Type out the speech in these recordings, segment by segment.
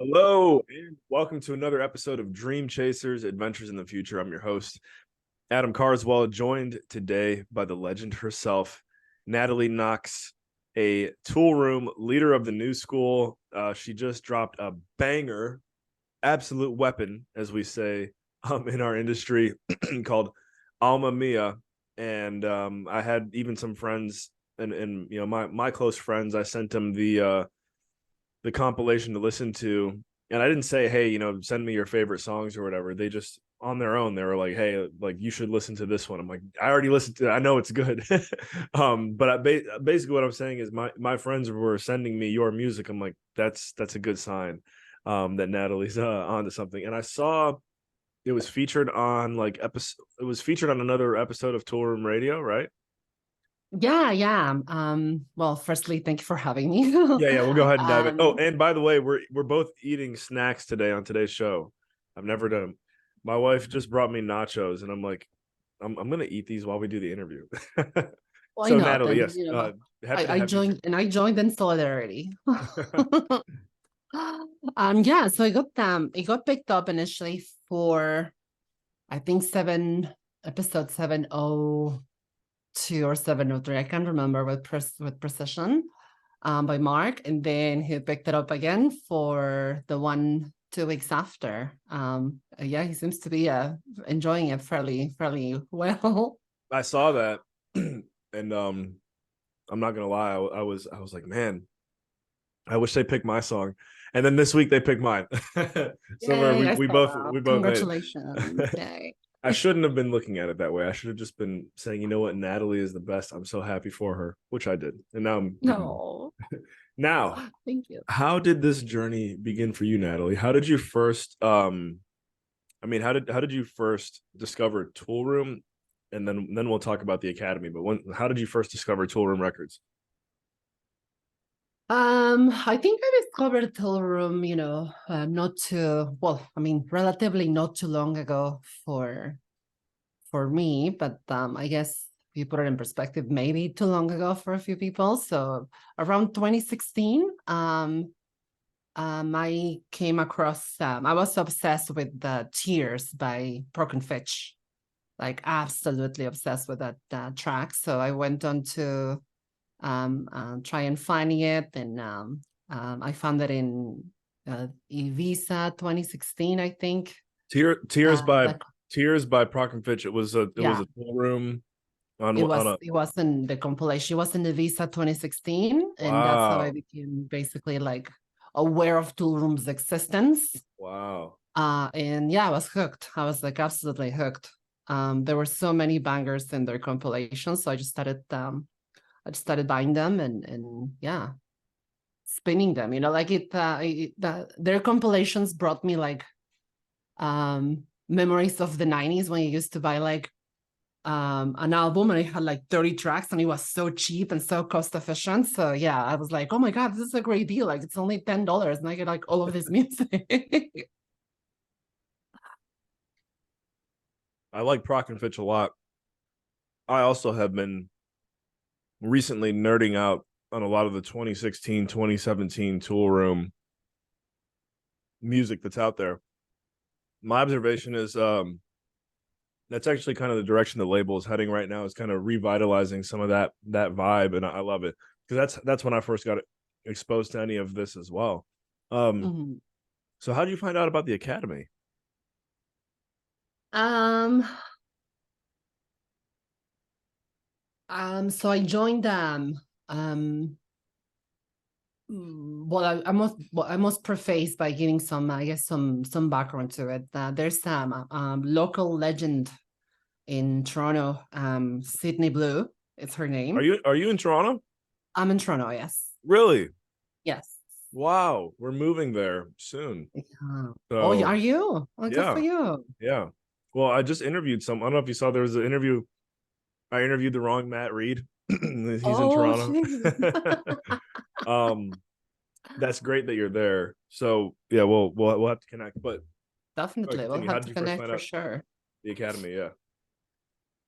Hello, and welcome to another episode of Dream Chasers Adventures in the Future. I'm your host, Adam Carswell, joined today by the legend herself, Natalie Nox, a Toolroom leader of the new school. She just dropped a banger, absolute weapon, as we say in our industry, called Alma Mia. And I had even some friends and my close friends. I sent them the compilation to listen to, and I didn't say, hey, send me your favorite songs or whatever. They just on their own, they were like, hey, like you should listen to this one. I'm like, I already listened to it. I know it's good. But basically what I'm saying is my friends were sending me your music. I'm like, that's a good sign that Natalie's onto something. And I saw it was featured on it was featured on another episode of Toolroom Radio, right? Yeah. Well, firstly, thank you for having me. Yeah, we'll go ahead and dive in. Oh, Um, and by the way, we're both eating snacks today on today's show. I've never done them. My wife just brought me nachos, and I'm like, I'm gonna eat these while we do the interview. why So not? Natalie, And yes, happy to I have you joined and I joined in solidarity. Yeah, so it got picked up initially for I think episode 702 or 703. I can't remember with precision. By Mark, and then he picked it up again for the one 2 weeks after. Yeah, he seems to be enjoying it fairly well. I saw that, and I'm not gonna lie, I was like, man, I wish they picked my song. And then this week they picked mine. So Yay, I we saw both that. we both made it. Congratulations. Yay. I shouldn't have been looking at it that way. I should have just been saying, you know what, Natalie is the best. I'm so happy for her, which I did. And now No, now, thank you. how did this journey begin for you, Natalie? How did you first how did you first discover Toolroom? And then we'll talk about the Academy. But how did you first discover Toolroom Records? I think I discovered Toolroom, not too well, relatively not too long ago for me, but I guess if you put it in perspective, maybe too long ago for a few people. So around 2016, I came across, I was obsessed with the Tears by Broken Fitch, like absolutely obsessed with that track. So I went on to try and finding it, and I found it in Ibiza 2016, I think. Tears by That Tears by Proc and Fitch. It was Yeah, a Toolroom on a it was in the compilation. It was in the Visa 2016, and that's how I wow. became basically like aware of Toolroom's existence. Wow. And yeah, I was hooked. I was like absolutely hooked. There were so many bangers in their compilations, so I just started buying them and yeah, spinning them. Like their compilations brought me like memories of the 90s when you used to buy like an album and it had like 30 tracks and it was so cheap and so cost efficient. So yeah, I was like, oh my God, this is a great deal. Like it's only $10 and I get like all of this music. I like Proc and Fitch a lot. I also have been recently nerding out on a lot of the 2016, 2017 Toolroom music that's out there. My observation is that's actually kind of the direction the label is heading right now, is kind of revitalizing some of that vibe, and I love it, because that's when I first got exposed to any of this as well. um Mhm. so how did you find out about the Academy? Um, so I joined um well, I must preface by giving some, I guess, some background to it. There's local legend in Toronto, Sydney Blue. It's her are name. you are you in Toronto? I'm in Toronto. Yes, Really? yes. Wow, we're moving there soon. Oh, So are you? Oh, good for yeah, you. yeah. Well, I just interviewed some. I don't know if you saw, there was an interview. I interviewed the wrong Matt Reed. He's in Oh, Toronto. geez. um that's great that you're there. So yeah, we'll have to connect. But Definitely, we'll continue. How have did to you first connect find for out sure. the Academy? Yeah.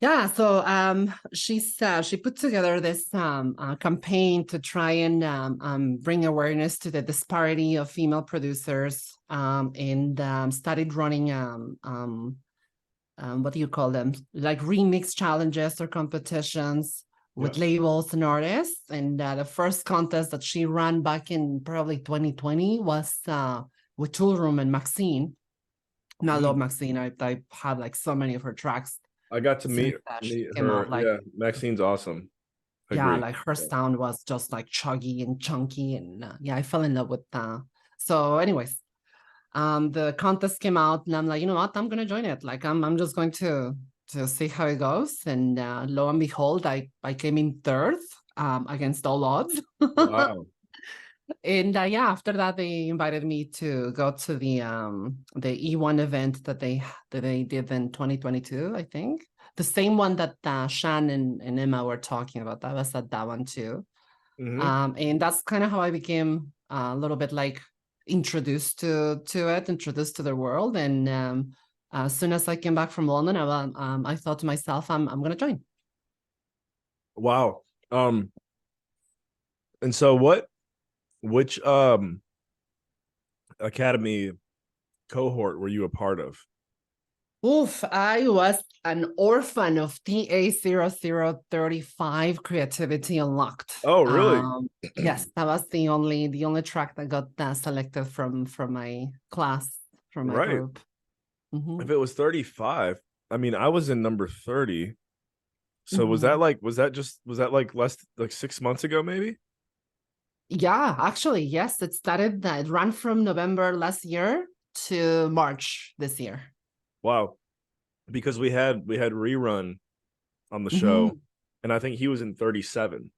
Yeah, so she put together this campaign to try and bring awareness to the disparity of female producers, and started running what do you call them? Like remix challenges or competitions Yeah. with labels and artists. And the first contest that she ran back in probably 2020 was with Toolroom and Maxine. And I love Maxine. I have like so many of her tracks I got to since she meet came her. out. Like, Yeah, Maxine's awesome. yeah, Agree. like her Yeah. sound was just like chuggy and chunky. And yeah, I fell in love with so anyways, the contest came out and I'm like, you know what, I'm gonna join it. Like I'm just going to see how it goes. And lo and behold, I came in third against all odds. Wow. And yeah, after that they invited me to go to the E1 event that they did in 2022, I think. The same one that Shan and Emma were talking about. I was at that one too. Hmm. And that's kind of how I became a little bit like introduced introduced to the world. And as soon as I came back from London, I thought to myself, I'm gonna join. Wow. And so which academy cohort were you a part of? Oof, I was an orphan of TA0035 Creativity Unlocked. Oh, really? Yes, that was the only track that got selected from my class, from my Right. group. Mhm. If it was 35, I mean, I was in number 30. So Mhm. was that like less like 6 months ago, maybe? Yeah, actually, yes, it ran from November last year to March this year. Wow. Because we had rerun on the show, Mhm. and I think he was in 37,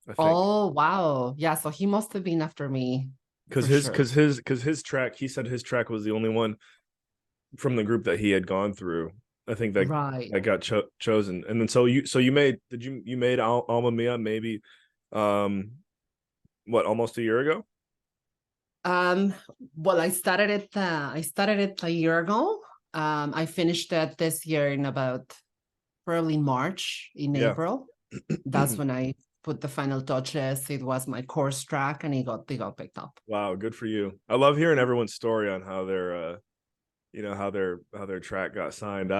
I think. Oh, wow. Yeah, so he must have been after me Because for his sure. because his because his track, he said his track was the only one from the group that he had gone through. I think that Right. that got chosen. And then so you made you made Alma Mia maybe what, almost a year ago? Um, well, I started it a year ago. I finished it this year in about probably March, in Yeah. April. That's when I put the final touches. It was my course track and it got picked up. Wow, good for you. I love hearing everyone's story on how their how their track got signed.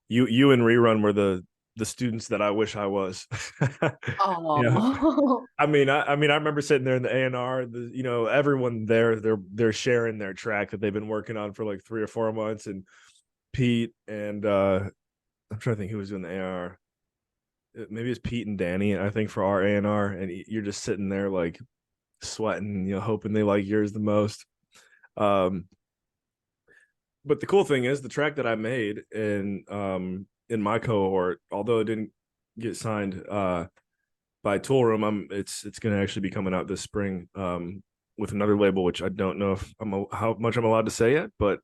You and Rerun were the students that I wish I was. Yeah. Oh, I remember sitting there in the A&R, everyone there, they're sharing their track that they've been working on for like 3 or 4 months. And Pete and I'm trying to think who was doing the A&R. Maybe it's Pete and Danny, I think, for our A&R, and you're just sitting there like sweating, hoping they like yours the most. Um, but the cool thing is the track that I made in my cohort, although it didn't get signed by Toolroom, it's going to actually be coming out this spring with another label, which I don't know if how much I'm allowed to say yet. But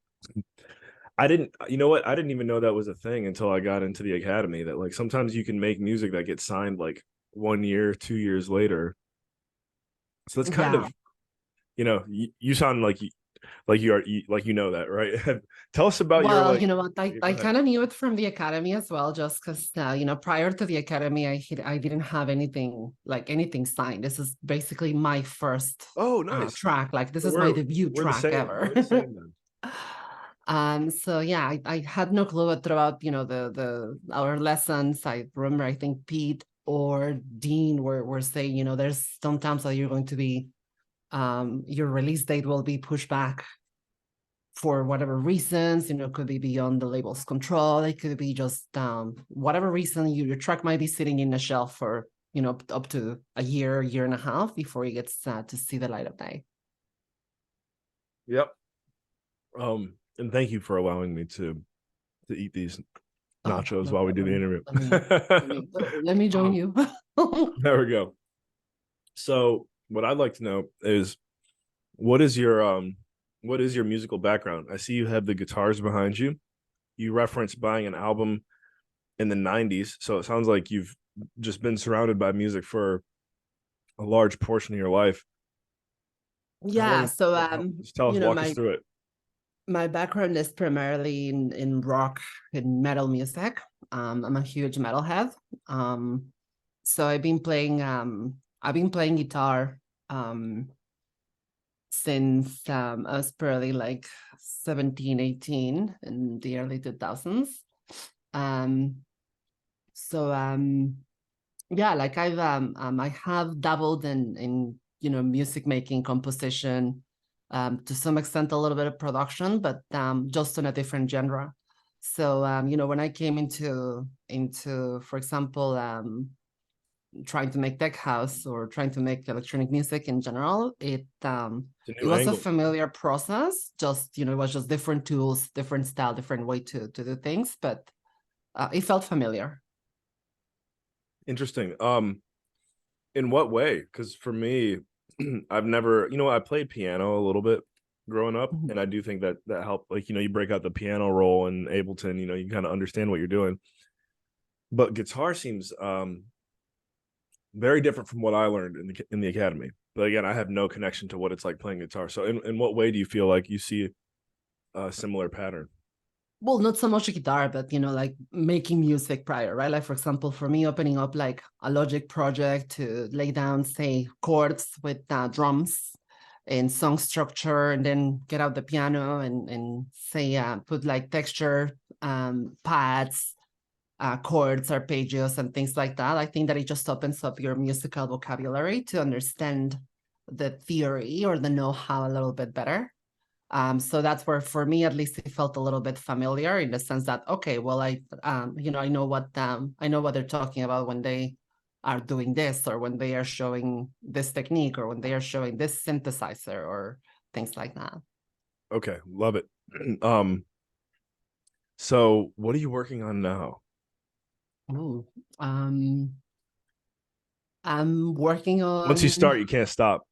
I didn't, you know what? I didn't even know that was a thing until I got into the academy. That like sometimes you can make music that gets signed like 1 year, 2 years later. So that's kind yeah. of, you sound like you are like that, right? Tell us about your Well, like. you know what? I, Yeah, go I ahead. kind of knew it from the academy as well, just because, prior to the academy, I didn't have anything signed. This is basically my first Oh, nice. track. Like, this So is my we're debut we're the track same. ever. We're the same then. So yeah, I had no clue throughout, the our lessons. I remember, I think Pete or Dean were saying, there's sometimes that you're going to be, your release date will be pushed back for whatever reasons. It could be beyond the label's control. It could be just whatever reason, your track might be sitting in a shelf for, up to a year and a half before it gets to see the light of day. Yep. And thank you for allowing me to eat these Oh, nachos no while we do the problem. interview. Let me join you. There we go. So what I'd like to know is what is your what is your musical background? I see you have the guitars behind you. You referenced buying an album in the 90s, so it sounds like you've just been surrounded by music for a large portion of your life. How Yeah, long so just tell us, walk us my through it. My background is primarily in rock and metal music. I'm a huge metalhead. So I've been playing guitar since I was probably like 17, 18 in the early 2000s. Um, so yeah, like I have dabbled in music making, composition, to some extent a little bit of production, but just in a different genre. So when I came into for example trying to make tech house or trying to make electronic music in general, It's a it new was a angle. familiar process. Just it was just different tools, different style, different way to do things, but it felt familiar. Interesting. In what way? Because for me, I've never, I played piano a little bit growing up, Mhm. and I do think that that helped. Like, you break out the piano roll in Ableton, you kind of understand what you're doing. But guitar seems very different from what I learned in the academy. But again, I have no connection to what it's like playing guitar. So, in what way do you feel like you see a similar pattern? Well, not so much guitar, but like making music prior, right? Like for example, for me, opening up like a Logic project to lay down, say, chords with drums and song structure, and then get out the piano and say put like texture pads, chords, arpeggios, and things like that. I think that it just opens up your musical vocabulary to understand the theory or the know-how a little bit better. So that's where, for me at least, it felt a little bit familiar in the sense that, okay, well, I know what they're talking about when they are doing this, or when they are showing this technique, or when they are showing this synthesizer, or things like that. Okay, love it. um, so what are you working on now? Ooh, um, I'm working Once you on. start, you can't stop.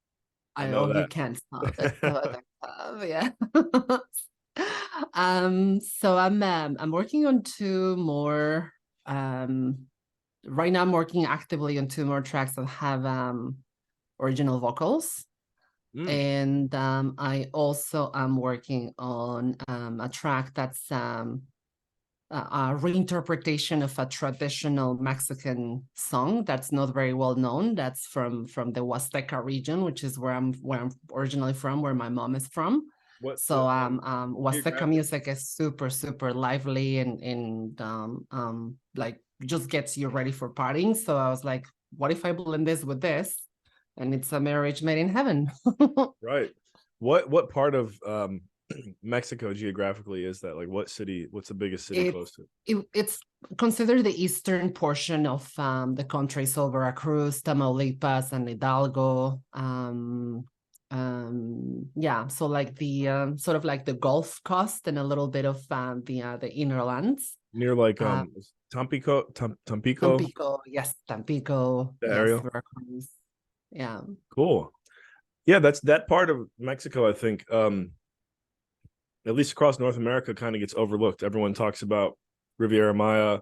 I I know know you that. can't stop. It's so addictive, yeah. So I'm working on two more. Um, right now I'm working actively on two more tracks that have original vocals. Mm, And I also am working on a track that's a reinterpretation of a traditional Mexican song that's not very well known. That's from the Huasteca region, which is where I'm originally from, where my mom is from. what So Huasteca geographic? music is super super lively and like just gets you ready for partying. So I was like, what if I blend this with this, and it's a marriage made in heaven. Right. What part of Mexico geographically is that? Like, what city? What's the biggest city It's close to it? it's considered the eastern portion of the country, so Veracruz, Tamaulipas, and Hidalgo. Yeah, so like the sort of like the Gulf Coast and a little bit of the inner lands. Near like Uh, Tampico, Tampico, Tampico, yes, Tampico, the yes, area. Veracruz. Yeah. Cool. Yeah, that's that part of Mexico, I think, at least across North America, kind of gets overlooked. Everyone talks about Riviera Maya,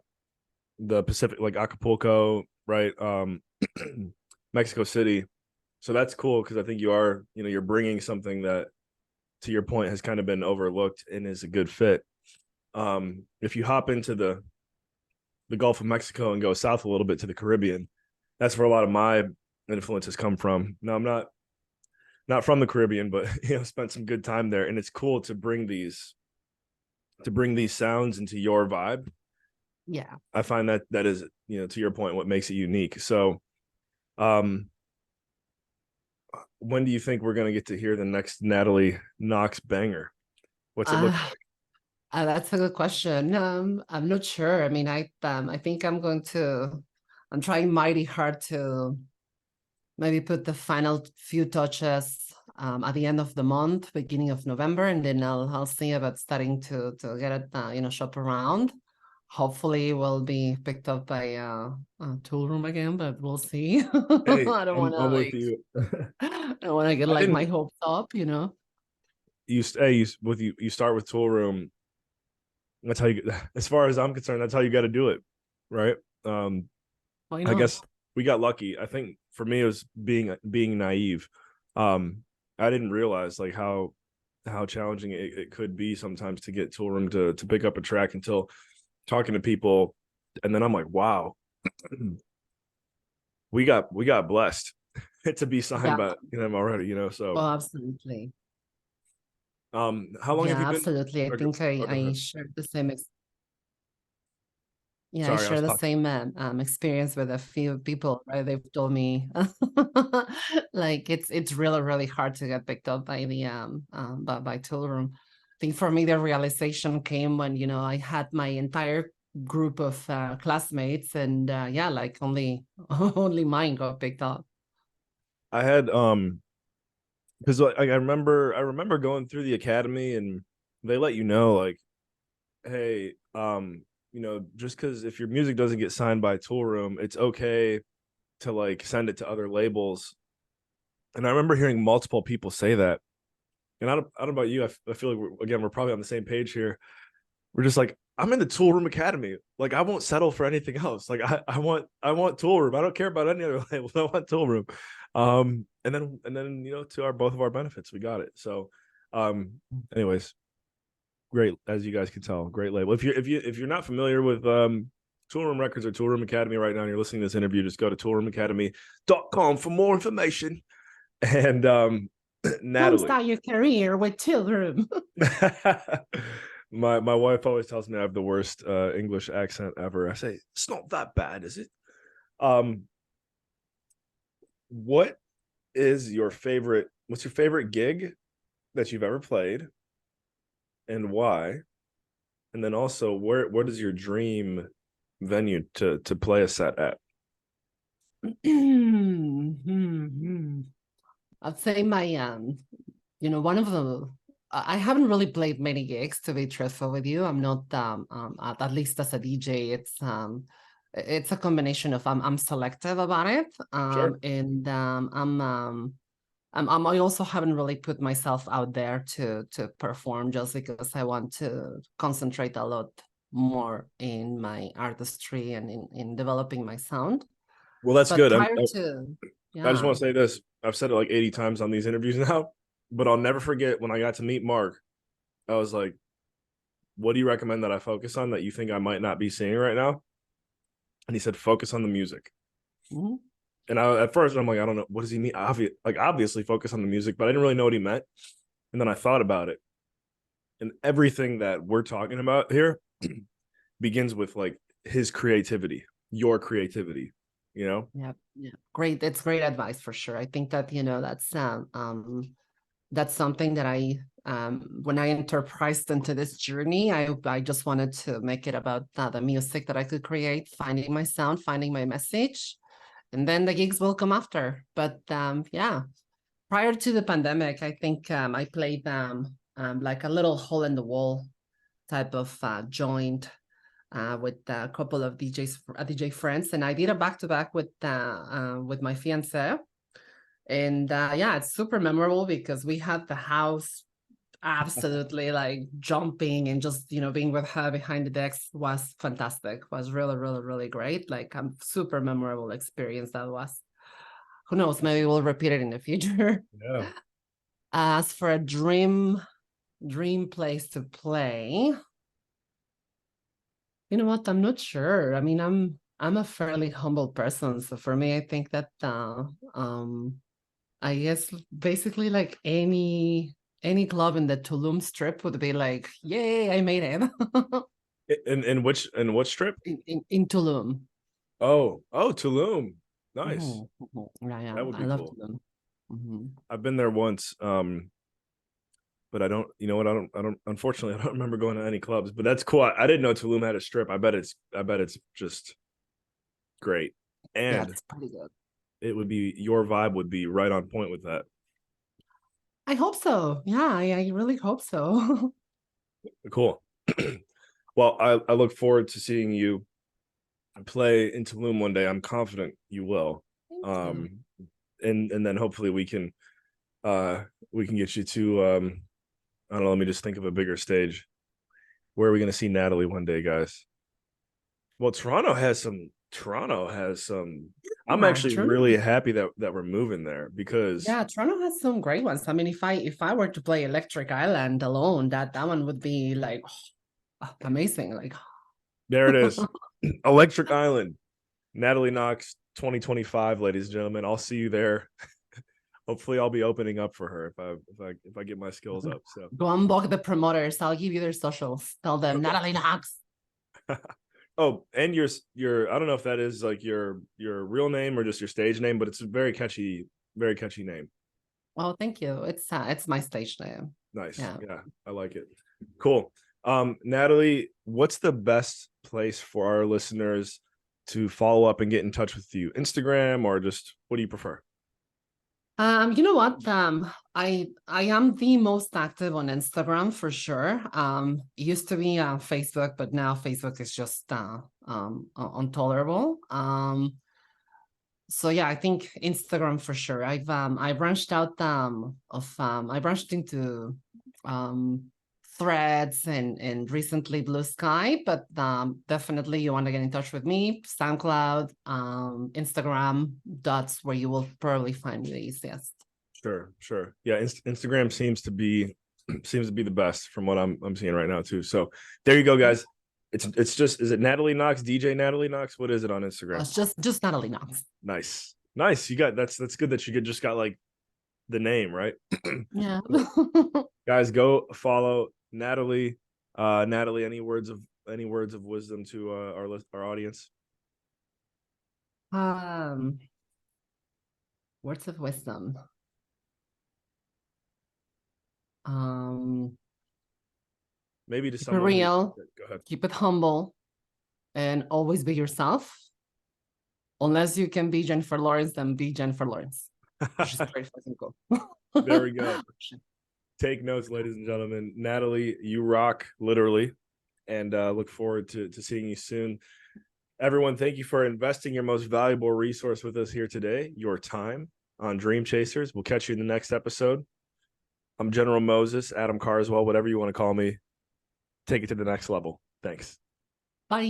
the Pacific, like Acapulco, right? Mexico City. So that's cool because I think you're bringing something that, to your point, has kind of been overlooked and is a good fit. If you hop into the Gulf of Mexico and go south a little bit to the Caribbean, that's where a lot of my influences come from. Now, I'm not from the Caribbean, but spent some good time there, and it's cool to bring these sounds into your vibe. Yeah. I find that is, to your point, what makes it unique. So, um, when do you think we're gonna get to hear the next Natalie Nox banger? What's it look Uh, that's a good question. I'm not sure. I mean, I think I'm trying mighty hard to maybe put the final few touches at the end of the month, beginning of November, and then I'll see about starting to get it shop around. Hopefully, will be picked up by Toolroom again, but we'll see. like? Hey, I don't want to I'm with like you. I don't want to get I like my didn't. hopes up. You start with Toolroom. That's how you. As far as I'm concerned, that's how you got to do it, right? Um, Why I not? guess we got lucky. I think for me, it was being naive. I didn't realize like how how challenging it could be sometimes to get Toolroom to pick up a track until talking to people, and then I'm like, wow, we got blessed to be signed Yeah. by them already, you know. So Oh, absolutely. how long have you Yeah, been? absolutely. I think I Go I ahead. shared the same yeah, I Sorry, I share was the talking. same experience with a few people, right? They've told me like it's really, really hard to get picked up by the by Toolroom. I think for me the realization came when, you know, I had my entire group of classmates and yeah, like only only mine got picked up. I had because I remember going through the academy, and they let you know like, hey, just because if your music doesn't get signed by Toolroom, it's okay to like send it to other labels. And I remember hearing multiple people say that. And I don't know about you. I feel like we're probably on the same page here. We're just like, I'm in the Toolroom Academy. Like, I won't settle for anything else. Like, I want Toolroom. I don't care about any other labels. I want Toolroom. And then to our both of our benefits, we got it. So, anyways, great, as you guys can tell, great label. If you're not familiar with Toolroom Records or Toolroom Academy right now, and you're listening to this interview, just go to toolroomacademy.com for more information. And Natalie. Jumpstart your career with Toolroom. My wife always tells me I have the worst English accent ever. I say it's not that bad, is it? Um, what is your favorite? What's your favorite gig that you've ever played, and why? And then also, what is your dream venue to play a set at? I'd say my you know, one of the I haven't really played many gigs to be truthful with you. I'm not at least as a DJ, it's a combination of I'm selective about it. Sure. And I also haven't really put myself out there to perform just because I want to concentrate a lot more in my artistry and in developing my sound. Well, that's But good. prior to I just yeah. want to say this. I've said it like 80 times on these interviews now, but I'll never forget when I got to meet Mark. I was like, what do you recommend that I focus on that you think I might not be seeing right now? And he said, focus on the music. Mhm. And at first I'm like, I don't know, what does he mean? Obviously focus on the music, but I didn't really know what he meant. And then I thought about it, and everything that we're talking about here begins with like his creativity, your creativity, you know? Yeah, yeah. Great. That's great advice for sure. I think that, you know, that's something that I when I enterprised into this journey, I just wanted to make it about the music that I could create, finding my sound, finding my message, and then the gigs will come after. But yeah, prior to the pandemic, I think I played like a little hole in the wall type of joint with a couple of DJ friends, and I did a back to back with my fiance, and yeah, it's super memorable because we had the house absolutely like jumping, and just, you know, being with her behind the decks was fantastic. Was really, really, really great. Like a super memorable experience that was. Who knows? Maybe we'll repeat it in the future. Yeah. As for a dream place to play, you know what? I'm not sure. I mean, I'm a fairly humble person, so for me, I think that I guess basically like any club in the Tulum Strip would be like, yay, I made it. In what strip? In Tulum. Oh, Tulum. Nice. Mhm, mhm. Yeah, yeah, That would I be love cool. Tulum. Mhm. I've been there once. But I don't, you know what? I don't, unfortunately, I don't remember going to any clubs, but that's cool. I didn't know Tulum had a strip. I bet it's just great. Yeah, And it's pretty good. it would be, your vibe would be right on point with that. I hope so. Yeah, I really hope so. Cool. Well, I look forward to seeing you play in Tulum one day. I'm confident you will. Thank you. Um, and then hopefully uh we can get you to I don't know, let me just think of a bigger stage. Where are we gonna see Natalie one day, guys? Well, Toronto has some. I'm Yeah, actually really happy that we're moving there because Toronto has some great ones. I mean, if I were to play Electric Island alone, that one would be like amazing. Like there it is, Electric Island, Natalie Nox, 2025, ladies and gentlemen. I'll see you there. Hopefully, I'll be opening up for her if I get my skills up. So go unblock the promoters. I'll give you their socials. Tell them okay. Natalie Nox. Oh, and your I don't know if that is like your real name or just your stage name, but it's a very catchy name. Oh, thank you. It's my stage name. Nice. Yeah. Yeah, I like it. Cool. Natalie, what's the best place for our listeners to follow up and get in touch with you? Instagram or just what do you prefer? You know what? I am the most active on Instagram for sure. It used to be Facebook, but now Facebook is just intolerable. So yeah, I think Instagram for sure. I branched out I branched into Threads and recently Blue Sky, but definitely you want to get in touch with me, SoundCloud, Instagram, that's where you will probably find me the easiest. Sure. Yeah, Instagram seems to be the best from what I'm seeing right now too. So there you go, guys. It's just is it Natalie Nox, DJ Natalie Nox? What is it on Instagram? It's just Natalie Nox. Nice. You got that's good that you just got like the name right. Yeah. Guys, go follow Natalie. Natalie, any words of wisdom to our audience? um Words of wisdom. Maybe to Keep it someone real, go ahead. keep it humble, and always be yourself. Unless you can be Jennifer Lawrence, then be Jennifer Lawrence. She's pretty fucking cool. There we go. Take notes, ladies and gentlemen. Natalie, you rock, literally, and look forward to seeing you soon. Everyone, thank you for investing your most valuable resource with us here today, your time on Dream Chasers. We'll catch you in the next episode. I'm General Moses, Adam Carswell, whatever you want to call me. Take it to the next level. Thanks. Bye.